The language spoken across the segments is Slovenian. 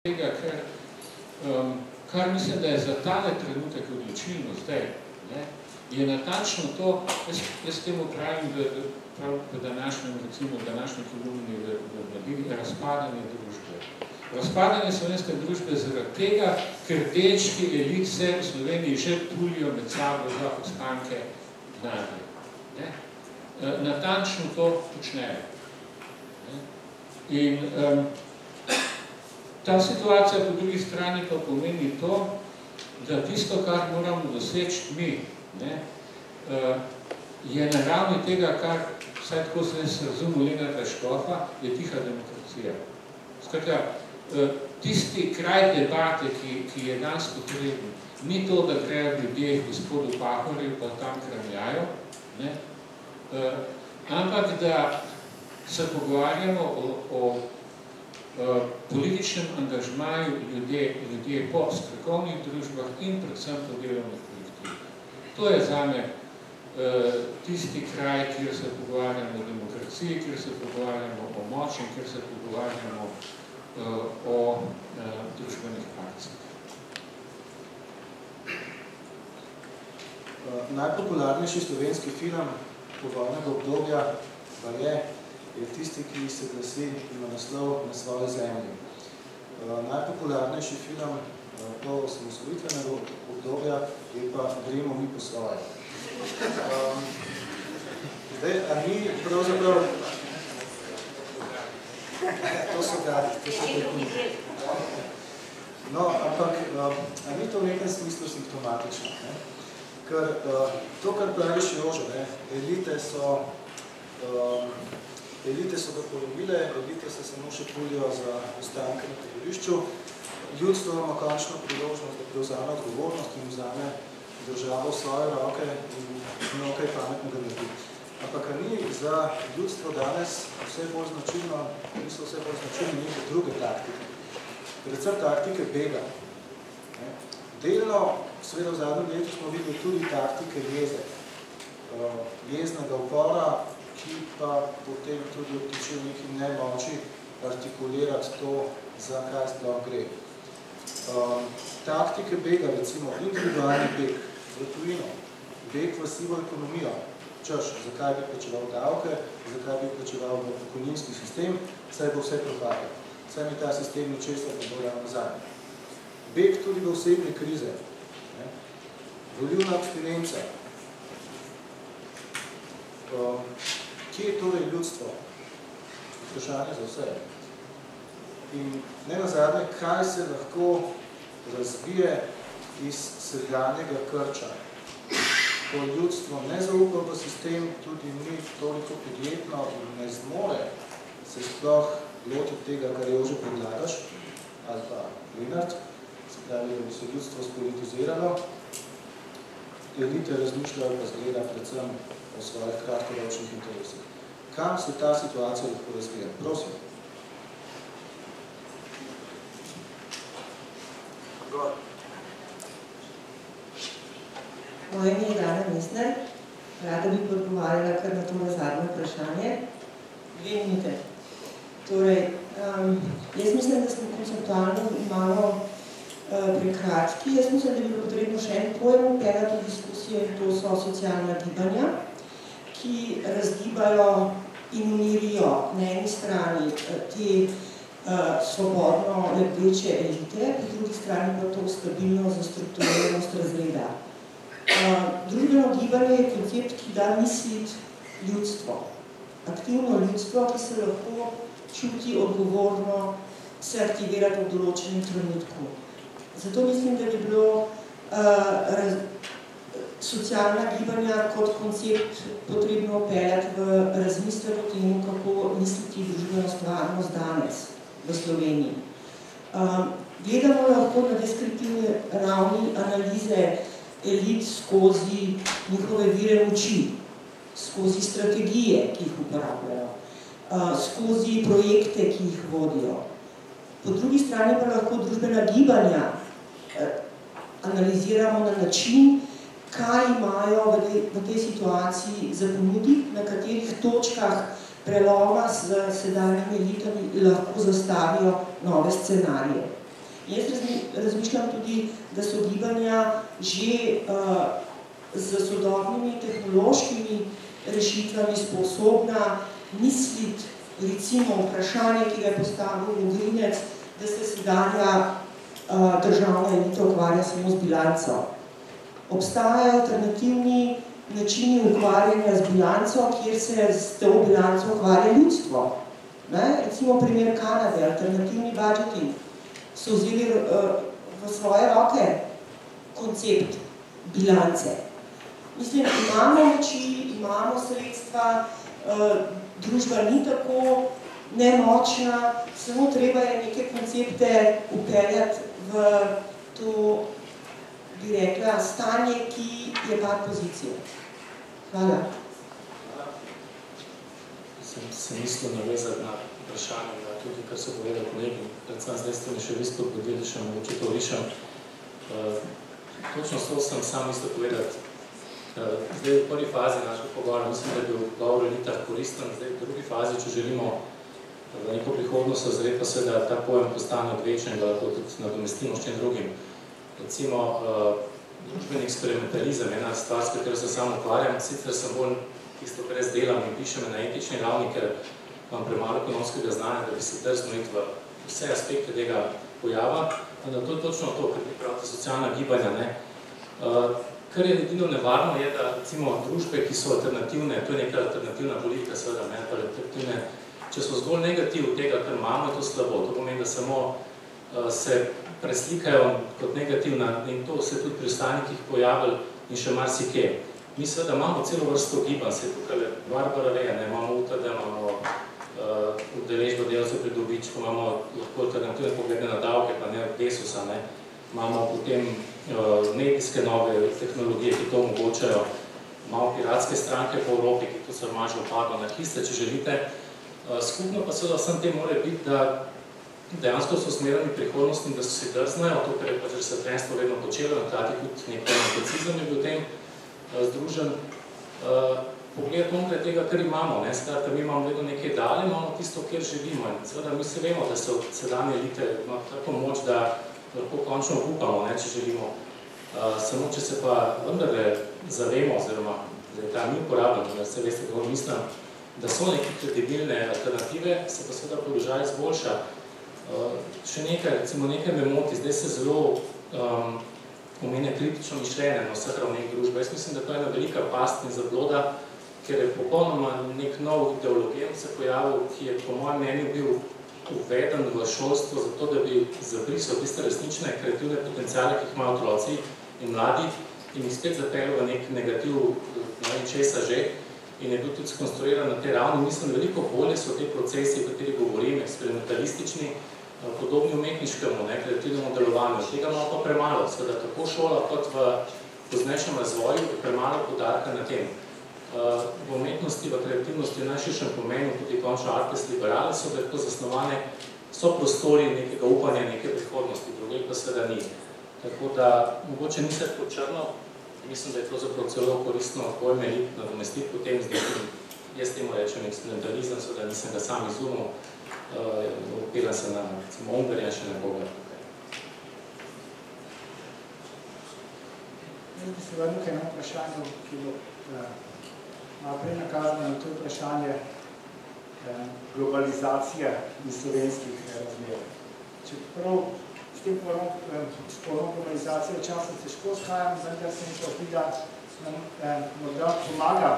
tega, kar mislim, da je za tale trenutek odločilno zdaj, ne, je natančno to, jaz temu pravim, v današnjem, recimo, današnji kolumni v Mladini, razpadanje družbe. Razpadanje slovenske družbe zaradi tega, ker dečki elit se v Sloveniji že tulijo med sabo za ostanke gnade. Natančno to počnejo. In ta situacija po drugi strani pa pomeni to, da tisto, kar moramo doseči mi, je na ravni tega, kar, vsaj tako se razumel Lenarta Škofa, je tiha demokracija. Skratka, tisti kraj debate, ki je danes potreben, ni to, da grejo ljudje gospodu Pahorju pa tam kramljajo, ampak da se pogovarjamo o političnem angažmaju ljudje po strokovnih družbah in predvsem po delovnih kolektivih. To je zame tisti kraj, kjer se pogovarjamo o demokraciji, kjer se pogovarjamo o moči, kjer se pogovarjamo o družbenih akcijah. Najpopularnejši slovenski film povojnega obdobja pa je tisti, ki se glasi ima naslov Na svoji zemlji. Najpopularnejši film po osamosvojitvenega obdobja je pa Gremo mi po svoje. Zdaj, a mi pravzaprav... To so gadi, to so gadi. No, ampak, a ni to v nekem smislu simptomatično, ne? Ker to, kar praviš Jože, elite so ga polubile, elite se samo še pulijo za ostanke na taborišču, ljudstvo ima končno priložnost, da prevzame odgovornost in vzame državo v svoje roke in nekaj pametnega naredi. Ampak ni za ljudstvo danes vse bolj značilno, niso vse bolj značilne neke druge taktike. Predvsem taktike bega. Delno, seveda v zadnjem letu smo videli tudi taktike jeze. Jeznega upora, ki pa potem tudi obtiče v neki nemoči artikulirati to, za kaj sploh gre. Taktike bega, recimo individualni beg v tujino, beg v sivo ekonomijo, češ, zakaj bi plačeval davke, zakaj bi plačeval v pokojninski sistem, saj bo vse propadlo. Saj mi ta sistem ničesar ne bo ravno nazaj. Beg tudi v osebne krize, volilna abstinenca. Kje je torej ljudstvo? Vprašanje za vse. In ne nazadnje, kaj se lahko razbije iz sedanjega krča? Ko ljudstvo ne zaupa v sistem, tudi ni toliko podjetno in ne zmore se sploh lotiti tega, kar je že predlagaš, ali pa Lenart, se pravi, da bi se ljudstvo spolitiziralo, elite razmišljajo pa zgleda predvsem o svojih kratkoročnih interesih. Kam se ta situacija lahko razvija? Prosim. Gor. Moje ime je Dana Mesner. Rada bi odgovarjala kar na to zadnje vprašanje. 2 minute. Torej, jaz mislim, da smo konceptualno malo prekratki. Jaz mislim, da bi bilo potrebno še en pojem vpeljati v diskusijo in to so socialna gibanja, ki razgibajo in umirijo na eni strani te svobodno lebdeče elite, po drugi strani pa to stabilno zastrukturiranost razreda. Družbeno gibanje je koncept, ki da misliti ljudstvo. Aktivno ljudstvo, ki se lahko čuti odgovorno, se aktivirati v določenem trenutku. Zato mislim, da bi bilo socialna gibanja kot koncept potrebno upeljati v razmislek o tem, kako misliti družbeno stvarnost danes v Sloveniji. Gledamo lahko na deskriptivni ravni analize elit skozi njihove vire moči, skozi strategije, ki jih uporabljajo, skozi projekte, ki jih vodijo. Po drugi strani pa lahko družbena gibanja analiziramo na način, kaj imajo v tej situaciji za ponuditi, na katerih točkah preloma s sedanjimi elitami lahko zastavijo nove scenarije. Jaz razmišljam tudi, da so gibanja že z sodobnimi tehnološkimi rešitvami sposobna misliti, recimo vprašanje, ki ga je postavil Vogrinec, da se sedanja državna elita ukvarja samo z bilanco. Obstajajo alternativni načini ukvarjanja z bilanco, kjer se s to bilanco ukvarja ljudstvo. Recimo primer Kanade, alternativni budgeting, so vzeli v svoje roke koncept bilance. Mislim, imamo moči, imamo sredstva, družba ni tako nemočna, samo treba je neke koncepte upeljati v to, bi rekla, stanje, ki je par pozicija. Hvala. Sem mislil navezati na vprašanje, da tudi, kar so povedali kolegi, predvsem zdaj ste mi še vi spodbudili, še mogoče to rišem. Točno so sem sam mislil povedati. Zdaj v prvi fazi našega pogovora mislim, da je bil govor o elitah koristen, zdaj v drugi fazi, če želimo v neko prihodnost ozreti, se da ta pojem postane odvečen, da lahko tudi nadomestimo s čim drugim. Recimo, družbeni eksperimentalizem je ena stvar, s katero se sam ukvarjam, sicer sem bolj tisto, kar jaz delam in pišem na etični ravni, ker imam premalo ekonomskega znanja, da bi se drzno iti v vse aspekte tega pojava, da to je točno to, kar pravite socialna gibanja, ne. Kar je edino nevarno je, da recimo družbe, ki so alternativne, to je neka alternativna politika, seveda, ne, pa alternativne, če so zgolj negativ tega, kar imamo, je to slabo. To pomeni, da samo se preslikajo kot negativna in to se tudi pri ostanikih pojavili in še marsikje. Mi seveda imamo celo vrsto gibanj, se je tukaj Barbara veja, ne, imamo UTD, imamo udeležbo delavcev pri dobičku, imamo lahko alternativne poglede na davke, pa ne od Desusa, ne. Imamo potem medijske nove tehnologije, ki to omogočajo, imamo piratske stranke po Evropi, ki to se mažo padlo na kiste, če želite. Skupno pa seveda vsem tem mora biti, da dejansko so smerani prihodnost in da so si drznajo, to, kar je pač razsvetljenstvo vedno počelo, hkrati tudi nek empatizem je bil v tem združen. Pogledati onkraj tega, kar imamo, ne, skratka, mi imamo vedno nekaj dali, imamo tisto, kjer živimo. In seveda mi se vemo, da so sedanje elite ima tako moč, da lahko končno upamo, ne, če želimo. Samo, če se pa vendarle zavemo, oziroma, da je ta mi uporabljamo, da se veste, kako mislim, da so neke kredibilne alternative, se pa seveda položaj izboljša. Še nekaj, recimo nekaj me moti, zdaj se zelo omenja kritično mišljenje na vseh ravneh družbe. Jaz mislim, da to je ena velika past in zabloda, ker je popolnoma nek nov ideologem se pojavil, ki je po mojem mnenju bil uveden v šolstvo zato, da bi zabrisal tiste resnične kreativne potenciale, ki jih imajo otroci in mladi in jih spet zapeljal v nek negativ, ne vem česa že, in je bil tudi skonstruiran na te ravni. Mislim, veliko bolje so te procesi, o kateri govorim, eksperimentalistični, podobni umetniškemu, ne, kreativnemu delovanju. Tega imamo pa premalo, seveda tako šola kot v poznejšem razvoju je premalo poudarka na tem. V umetnosti, v kreativnosti, v najširšem pomenu, tudi končno artes liberale so lahko zasnovane, so prostori nekega upanja, neke prihodnosti, drugih pa seveda ni. Tako da, mogoče ni se tako črno, mislim, da je to zapravo celo koristno pojme elit nadomestiti potem z nekim, jaz temu rečem eksperimentalizem, seveda nisem ga sam izumil, opiram se na Omberja in še nekoga tukaj. Jaz bi se vrnil k enemu vprašanju, ki je malo prej nakazano na to vprašanje globalizacije in slovenskih razmer. Čeprav s tem spolom globalizacije včasih težko skajam, vendar se mi pa zdi, da nam morda pomaga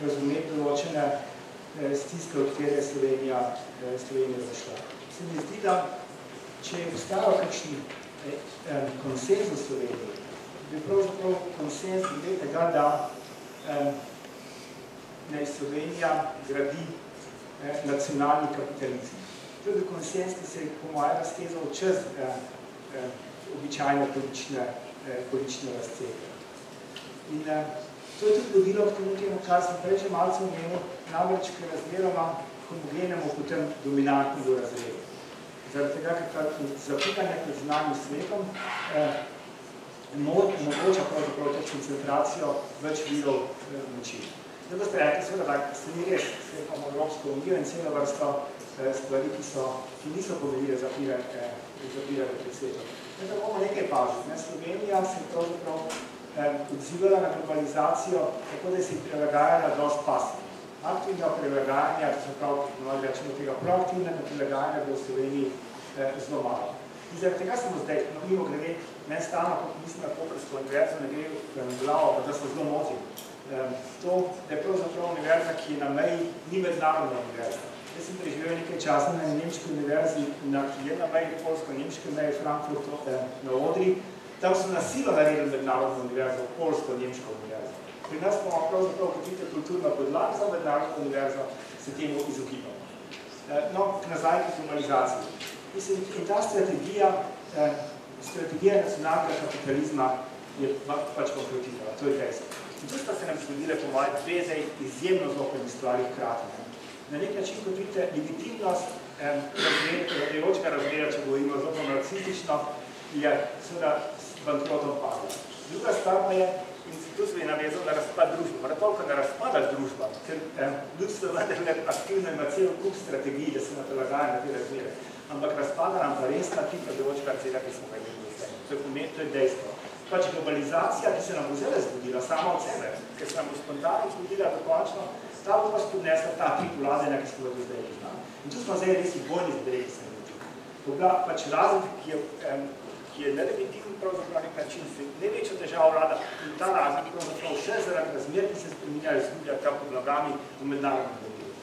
razumeti določene stiske, od kjer je Slovenija zašla. Se mi zdi, da če je obstajal kakšen konsenz v Sloveniji, bi pravzaprav konsenz glede tega, da naj Slovenija gradi nacionalni kapitalizem. To je bil konsenz, ki se je po moje raztezal čez običajne politične razcete. In to je tudi vodilo k temu, kar sem prej že malce omenil, namreč k razmeroma homogenemu, potem dominantnemu razredu. Zaradi tega, ker zapikanje pred zunanjim svetom omogoča pravzaprav to koncentracijo več virov moči. Zdaj boste rekli, seveda, da se ni res, sklepamo Evropsko unijo in celo vrsto stvari, ki niso pomenile zapiranje pred svetom. Da bomo nekaj paziti. Slovenija se je pravzaprav odzivala na globalizacijo, tako da se je prilagajala dosti pasivno. Aktivnega prilagajanja, to se pravi, rečemo tega proaktivnega prilagajanja, bo v Sloveniji zelo malo. In zaradi tega smo zdaj, mimo grede, meni stalno, kot mislim na Koprsko univerzo, ne gre v glavo, pa da smo zelo motim. To je pravzaprav univerza, ki je na meji, ni mednarodna univerza. Jaz sem preživel nekaj časa na nemški univerzi, ki je na meji polsko-nemške meje Frankfurt na Odri. Tam so na silo naredili mednarodno univerzo, polsko-nemško univerzo. Pri nas bomo pravzaprav potite kulturno podlag za mednarodno univerzo, se temu izogibamo. No, nazaj k globalizaciji. Mislim, in ta strategija nacionalnega kapitalizma je pač bankrotirala, to je dejstvo. In tu sta se nam zgodile po moje dve zdaj izjemno zlopenih stvari hkrati. Na nek način, kot vidite, legitimnost vladajočega razmerja, če govorimo zelo marksistično, je seveda s bankrotom padla. Druga stvar pa je, in tu se je navezal na razpad družbe. Mora toliko ne razpadaš družba, ker ljudstvo vendarle aktivno ima cel kup strategij, da se naprilagaja na te razmere. Ampak razpada nam pa res ta tip vladajočega razmerja, ki smo ga imeli do zdaj. To je dejstvo. Pač globalizacija, ki se nam bo zdaj zgodila sama od sebe, ker se nam bo spontano zgodila dokončno, ta bo pa spodnesla ta tip vladanja, ki smo ga do zdaj poznali. In tu smo zdaj res v bojni zadrevi se naredili. To je bila pač razred, ki je nelegitimni pravzaprav nek način, največja težava vlada in ta razred pravzaprav še zaradi razmer, ki se spreminjajo, izgublja ta pod nogami v mednarodnem delu.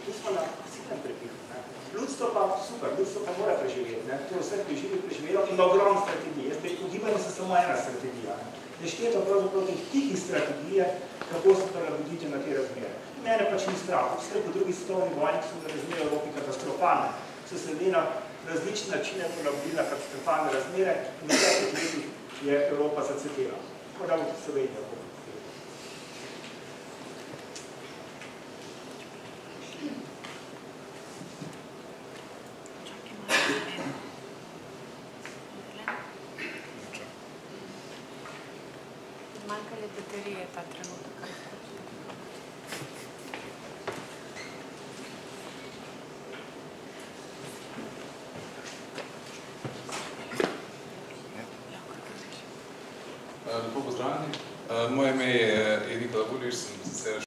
Tu smo na silnem prepihu. Ljudstvo pa super, ljudstvo pa mora preživeti. To je vse preživelo in ima ogromno strategije. Jaz v gibanju se samo ena strategija. Nešteto pravzaprav teh tihih strategije, kako se prilagoditi na te razmere. Mene pač ni strah. Vse po drugi svetovni vojni so na razmere v Evropi katastrofalne. So se na različne načine prilagodila katastrofalne razmere in v vseh letih je Evropa zacvetela. Tako da v Sloveniji. Manjkale baterije ta trenutek. Lepo pozdravljeni. Moje ime je Nikola Buliš, sem sicer